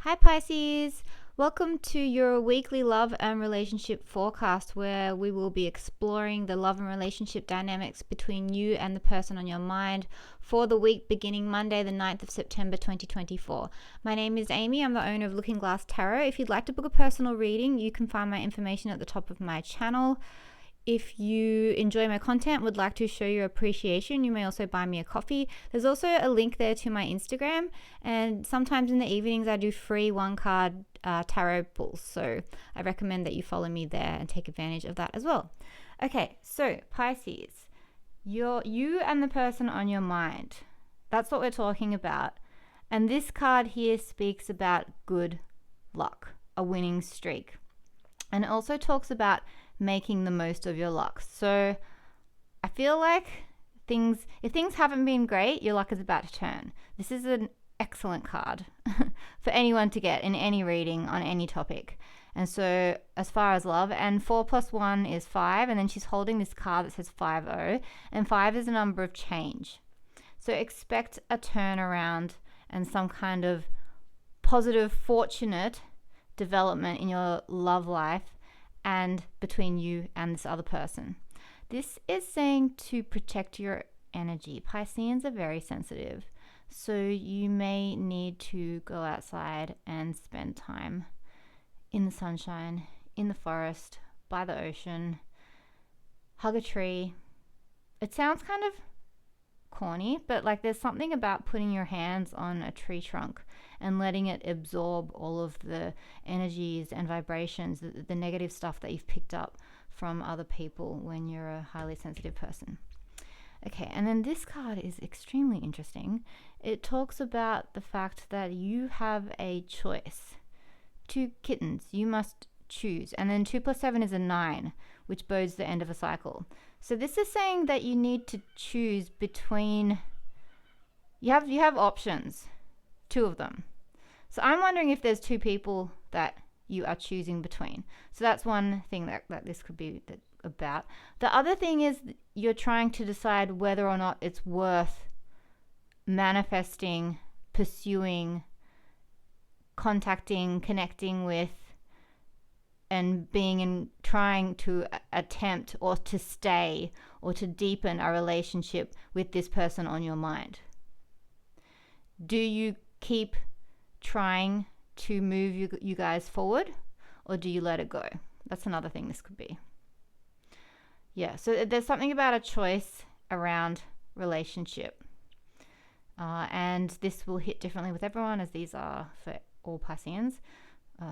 Hi Pisces, welcome to your weekly love and relationship forecast where we will be exploring the love and relationship dynamics between you and the person on your mind for the week beginning Monday the 9th of September 2024. My name is Amy, I'm the owner of Looking Glass Tarot. If you'd like to book a personal reading, you can find my information at the top of my channel. If you enjoy my content, would like to show your appreciation, you may also buy me a coffee. There's also a link there to my Instagram, and sometimes in the evenings I do free one-card tarot pulls, so I recommend that you follow me there and take advantage of that as well. Okay, so Pisces, you and the person on your mind. That's what we're talking about. And this card here speaks about good luck, a winning streak. And it also talks about making the most of your luck. So I feel like if things haven't been great, your luck is about to turn. This is an excellent card for anyone to get in any reading on any topic. And so as far as love, and 4 + 1 is 5, and then she's holding this card that says 50, and 5 is a number of change. So expect a turnaround and some kind of positive, fortunate development in your love life and between you and this other person. This is saying to protect your energy. Pisceans are very sensitive, so you may need to go outside and spend time in the sunshine, in the forest, by the ocean, hug a tree. It sounds kind of corny, but like there's something about putting your hands on a tree trunk and letting it absorb all of the energies and vibrations, the negative stuff that you've picked up from other people when you're a highly sensitive person. Okay, and then this card is extremely interesting. It talks about the fact that you have a choice. 2 kittens, you must choose. And then 2 + 7 is a 9, which bodes the end of a cycle. So this is saying that you need to choose between, you have options, 2 of them. So I'm wondering if there's 2 people that you are choosing between. So that's one thing that this could be about. The other thing is you're trying to decide whether or not it's worth manifesting, pursuing, contacting, connecting with, and trying to attempt or to stay or to deepen a relationship with this person on your mind. Do you keep trying to move you guys forward, or do you let it go? That's another thing this could be. Yeah, so there's something about a choice around relationship. And this will hit differently with everyone, as these are for all Pisceans.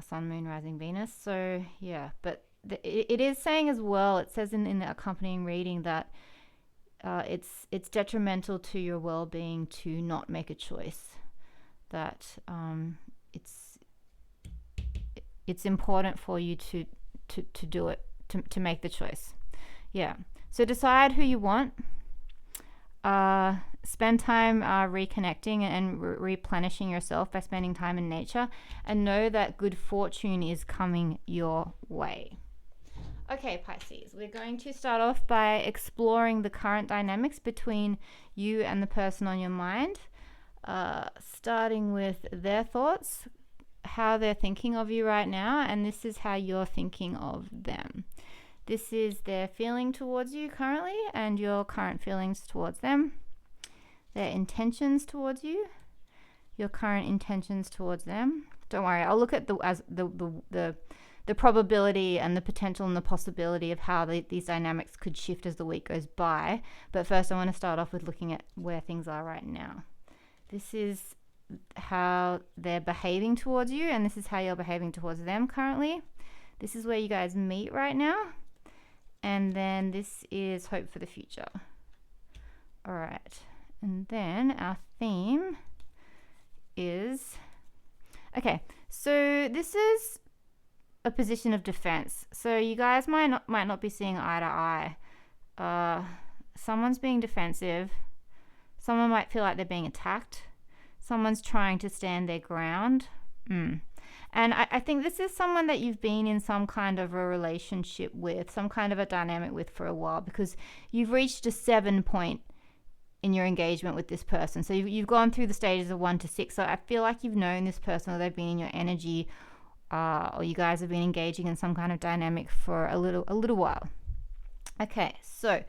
Sun, Moon, Rising, Venus. So yeah, but it is saying as well, it says in the accompanying reading that it's detrimental to your well-being to not make a choice. That it's important for you to do it, to make the choice. Yeah. So decide who you want. Spend time reconnecting and replenishing yourself by spending time in nature, and know that good fortune is coming your way. Okay, Pisces, we're going to start off by exploring the current dynamics between you and the person on your mind, starting with their thoughts, how they're thinking of you right now, and this is how you're thinking of them. This is their feeling towards you currently and your current feelings towards them. Their intentions towards you, your current intentions towards them. Don't worry, I'll look at the probability and the potential and the possibility of how these dynamics could shift as the week goes by. But first I want to start off with looking at where things are right now. This is how they're behaving towards you, and this is how you're behaving towards them currently. This is where you guys meet right now. And then this is hope for the future. All right. And then our theme is, okay, so this is a position of defense. So you guys might not be seeing eye to eye. Someone's being defensive. Someone might feel like they're being attacked. Someone's trying to stand their ground. And I think this is someone that you've been in some kind of a relationship with, some kind of a dynamic with for a while, because you've reached a 7 point in your engagement with this person. So you've gone through the stages of 1 to 6. So I feel like you've known this person, or they've been in your energy, or you guys have been engaging in some kind of dynamic for a little while. Okay, so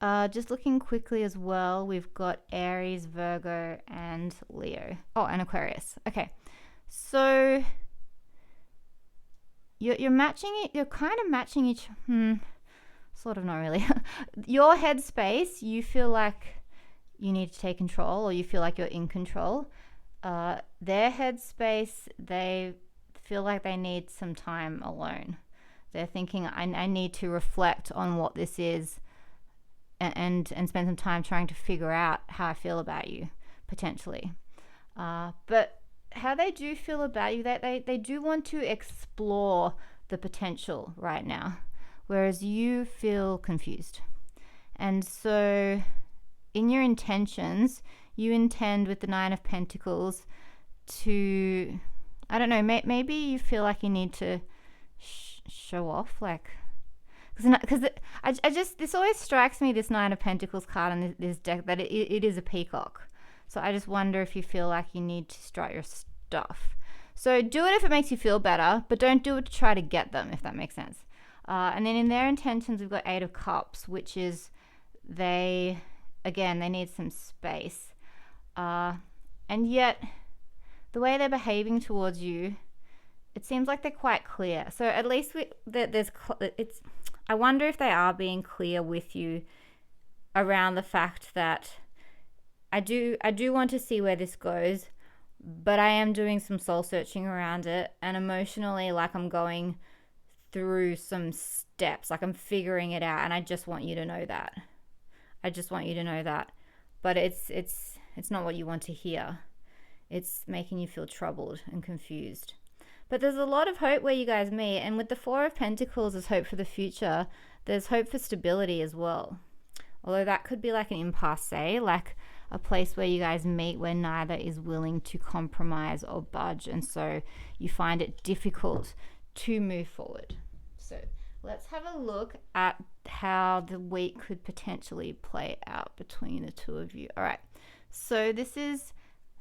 just looking quickly as well, we've got Aries, Virgo, and Leo. Oh, and Aquarius. Okay, so you're matching it. You're kind of matching each. Sort of, not really. Your headspace, you feel like you need to take control, or you feel like you're in control. Their headspace, they feel like they need some time alone. They're thinking, I need to reflect on what this is, and spend some time trying to figure out how I feel about you, potentially. But how they do feel about you, they do want to explore the potential right now, whereas you feel confused. And so in your intentions, you intend with the 9 of Pentacles to, I don't know, maybe you feel like you need to show off, like, because I just, this always strikes me, this 9 of Pentacles card in this deck, that it is a peacock. So I just wonder if you feel like you need to strut your stuff. So do it if it makes you feel better, but don't do it to try to get them, if that makes sense. And then in their intentions, we've got 8 of Cups, which is they need some space. And yet, the way they're behaving towards you, it seems like they're quite clear. So at least I wonder if they are being clear with you around the fact that I do want to see where this goes, but I am doing some soul searching around it, and emotionally, like, I'm going through some steps, like I'm figuring it out, and I just want you to know that. But it's not what you want to hear. It's making you feel troubled and confused. But there's a lot of hope where you guys meet, and with the 4 of Pentacles as hope for the future, there's hope for stability as well. Although that could be like an impasse, like a place where you guys meet where neither is willing to compromise or budge, and so you find it difficult to move forward. So let's have a look at how the week could potentially play out between the two of you. All right, so this is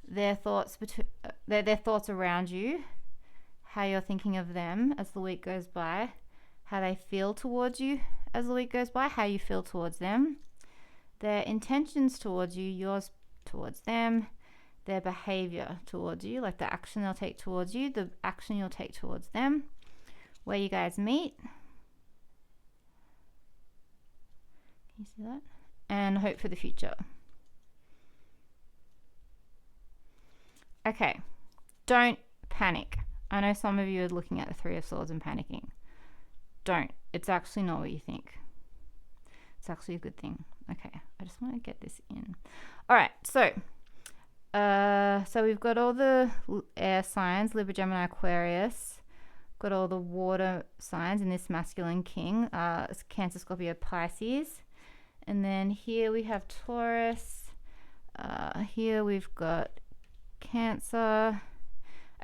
their thoughts their thoughts around you, how you're thinking of them as the week goes by, how they feel towards you as the week goes by, how you feel towards them, their intentions towards you, yours towards them, their behavior towards you, like the action they'll take towards you, the action you'll take towards them, where you guys meet. Can you see that? And hope for the future. Okay, don't panic. I know some of you are looking at the 3 of Swords and panicking. Don't. It's actually not what you think. It's actually a good thing. Okay, I just want to get this in. All right, so we've got all the air signs, Libra, Gemini, Aquarius. Got all the water signs in this masculine king, Cancer, Scorpio, Pisces. And then here we have Taurus. Here we've got Cancer.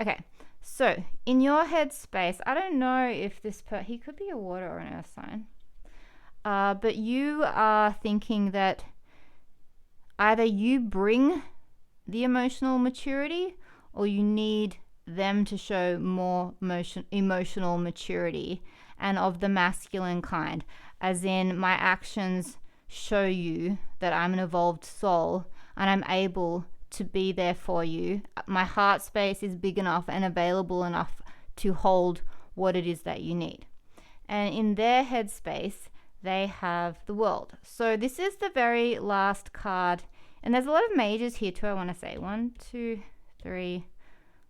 Okay, so in your head space, I don't know if he could be a water or an earth sign. But you are thinking that either you bring the emotional maturity, or you need them to show more emotional maturity, and of the masculine kind, as in, my actions show you that I'm an evolved soul and I'm able to be there for you. My heart space is big enough and available enough to hold what it is that you need. And in their headspace, they have the World. So this is the very last card, and there's a lot of majors here too, I want to say. 1, 2, 3,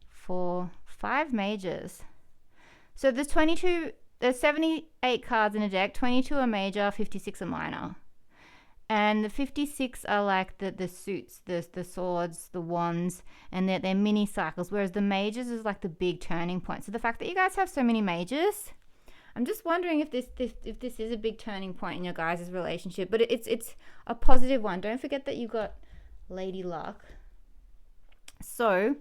4, 5 majors. So there's 78 cards in a deck. 22 are major, 56 are minor. And the 56 are like the suits, the swords, the wands, and they're mini cycles, whereas the majors is like the big turning point. So the fact that you guys have so many majors, I'm just wondering if this is a big turning point in your guys' relationship. But it's a positive one. Don't forget that you got Lady Luck. So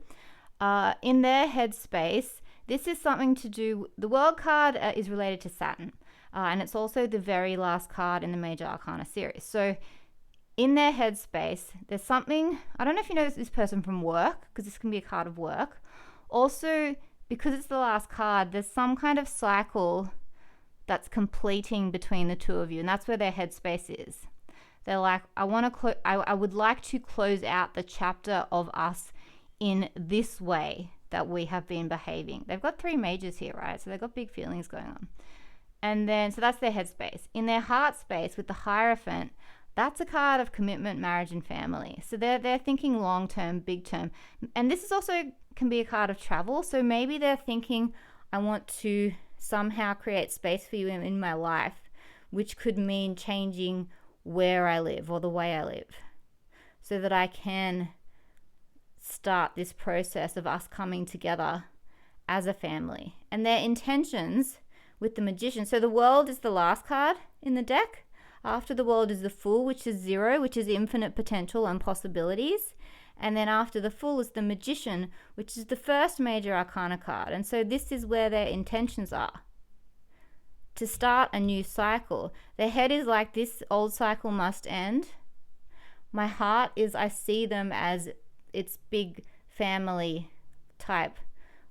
in their headspace, this is something to do, the World card is related to Saturn. And it's also the very last card in the Major Arcana series. So in their headspace, there's something, I don't know if you know this person from work, because this can be a card of work. Also, because it's the last card, there's some kind of cycle that's completing between the two of you, and that's where their headspace is. They're like, I would like to close out the chapter of us in this way that we have been behaving. They've got 3 majors here, right? So they've got big feelings going on. And then, so that's their headspace. In their heart space with the Hierophant, that's a card of commitment, marriage, and family. So they're thinking long term, big term. And this is also can be a card of travel. So maybe they're thinking, I want to somehow create space for you in my life, which could mean changing where I live or the way I live, so that I can start this process of us coming together as a family. And their intentions with the Magician. So the World is the last card in the deck. After the World is the Fool, which is 0, which is infinite potential and possibilities. And then after the Fool is the Magician, which is the first major arcana card. And so this is where their intentions are. To start a new cycle. Their head is like, this old cycle must end. My heart is, I see them as it's big family type.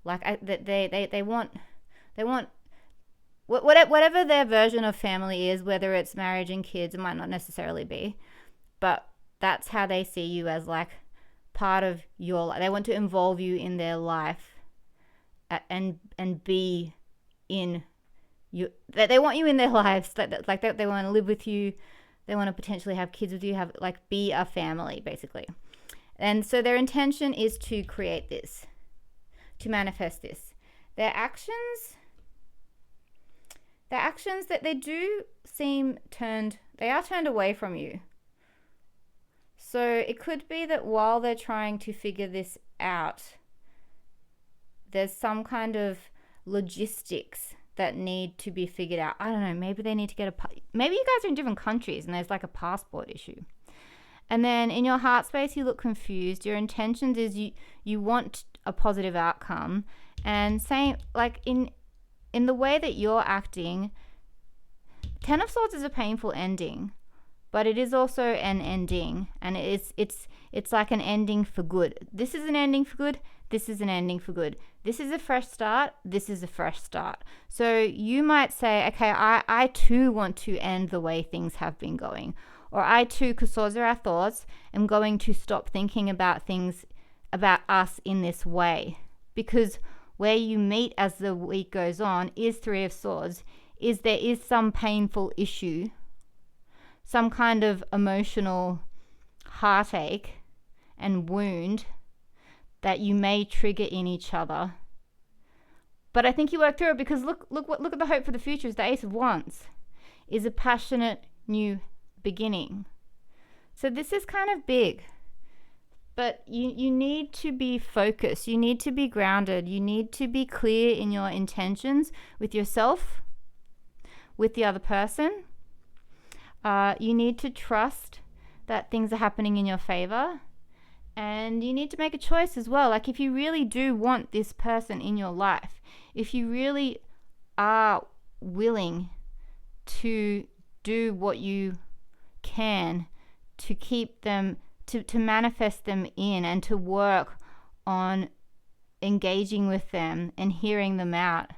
Like they want whatever their version of family is, whether it's marriage and kids, it might not necessarily be, but that's how they see you, as like part of your life. They want to involve you in their life and be in you. They want you in their lives, like they want to live with you. They want to potentially have kids with you, have like be a family basically. And so their intention is to create this, to manifest this. Their actions that they do seem they are turned away from you. So it could be that while they're trying to figure this out, there's some kind of logistics that need to be figured out. I don't know, maybe they need to get maybe you guys are in different countries and there's like a passport issue. And then in your heart space, you look confused. Your intentions is you want a positive outcome. And saying, like, in the way that you're acting, 10 of Swords is a painful ending, but it is also an ending. And it's like an ending for good. This is an ending for good. This is an ending for good. This is a fresh start. This is a fresh start. So you might say, okay, I too want to end the way things have been going. Or I too, because swords are our thoughts, am going to stop thinking about things about us in this way. Because where you meet as the week goes on is 3 of Swords, is there is some painful issue, some kind of emotional heartache and wound that you may trigger in each other. But I think you work through it, because look at the hope for the future is the Ace of Wands, is a passionate new beginning. So this is kind of big, but you need to be focused, you need to be grounded, you need to be clear in your intentions with yourself, with the other person. You need to trust that things are happening in your favor, and you need to make a choice as well. Like, if you really do want this person in your life, if you really are willing to do what you can to keep them, to manifest them in, and to work on engaging with them and hearing them out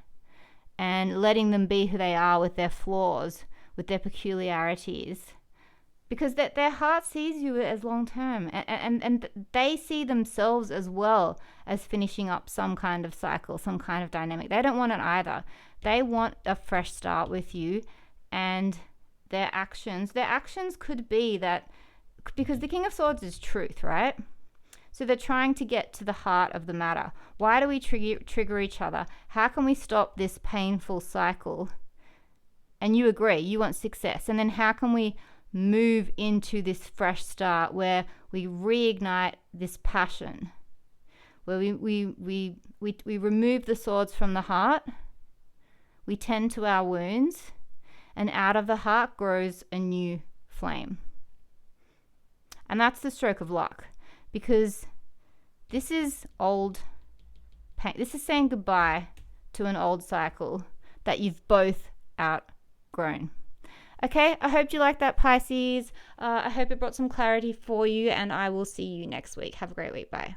and letting them be who they are with their flaws, with their peculiarities, because that their heart sees you as long term, and they see themselves as well as finishing up some kind of cycle, some kind of dynamic. They don't want it either. They want a fresh start with you. And their actions could be that, because the King of Swords is truth, right? So they're trying to get to the heart of the matter. Why do we trigger each other? How can we stop this painful cycle? And you agree, you want success. And then how can we move into this fresh start where we reignite this passion, where we remove the swords from the heart, we tend to our wounds, and out of the heart grows a new flame. And that's the stroke of luck, because this is old pain. This is saying goodbye to an old cycle that you've both outgrown. Okay, I hope you like that, Pisces. I hope it brought some clarity for you, and I will see you next week. Have a great week. Bye.